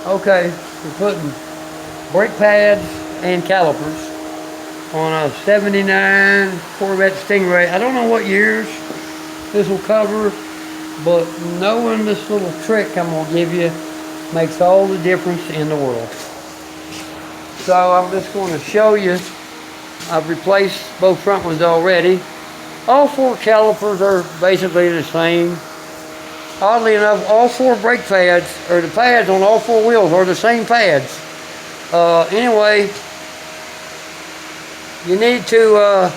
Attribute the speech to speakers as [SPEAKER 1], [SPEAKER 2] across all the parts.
[SPEAKER 1] Okay, we're putting brake pads and calipers on a 79 Corvette Stingray. I don't know what years this will cover, but knowing this little trick I'm going to give you makes all the difference in the world. So I'm just going to show you. I've replaced both front ones already. All four calipers are basically the same. Oddly enough, all four brake pads, or the pads on all four wheels, are the same pads. Anyway, you need to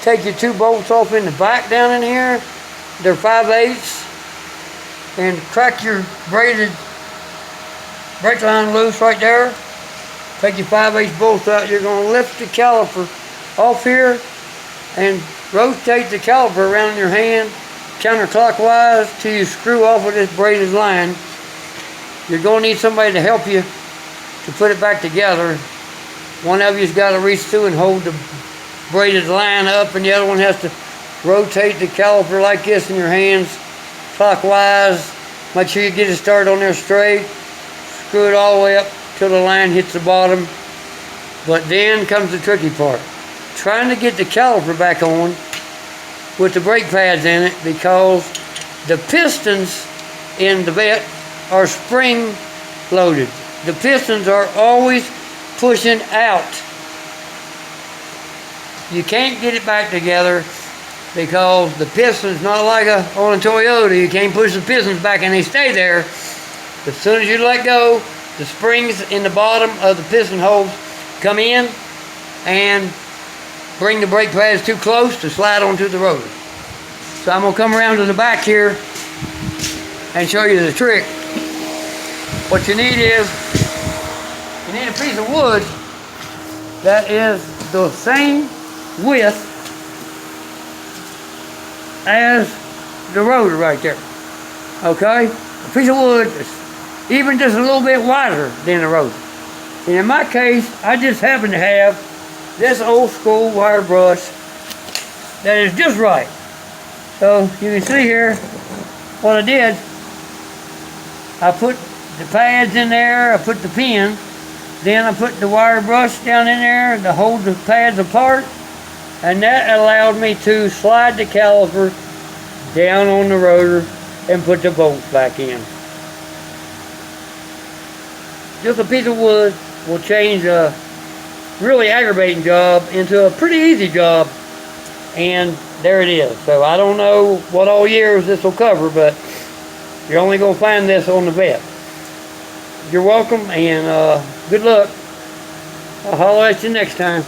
[SPEAKER 1] take your two bolts off in the back down in here. They're 5/8, and crack your braided brake line loose right there. Take your 5/8 bolts out. You're going to lift the caliper off here and rotate the caliper around in your hand counterclockwise till you screw off of this braided line. You're going to need somebody to help you to put it back together. One of you's got to reach through and hold the braided line up, and the other one has to rotate the caliper like this in your hands clockwise. Make sure you get it started on there straight. Screw it all the way up till the line hits the bottom. But then comes the tricky part. Trying to get the caliper back on with the brake pads in it, because the pistons in the Vette are spring loaded. The pistons are always pushing out. You can't get it back together because the pistons, not like on a Toyota, you can't push the pistons back and they stay there. As soon as you let go, the springs in the bottom of the piston holes come in and bring the brake pads too close to slide onto the rotor. So I'm going to come around to the back here and show you the trick. What you need is, you need a piece of wood that is the same width as the rotor right there. Okay? A piece of wood is even just a little bit wider than the rotor. And in my case, I just happen to have this old school wire brush that is just right. So you can see here what I did. I put the pads in there, I put the pin, then I put the wire brush down in there to hold the pads apart, and that allowed me to slide the caliper down on the rotor and put the bolts back in. Just a piece of wood will change a really aggravating job into a pretty easy job, and there it is. So I don't know what all years this will cover, but you're only going to find this on the Vette. You're welcome, and good luck. I'll holler at you next time.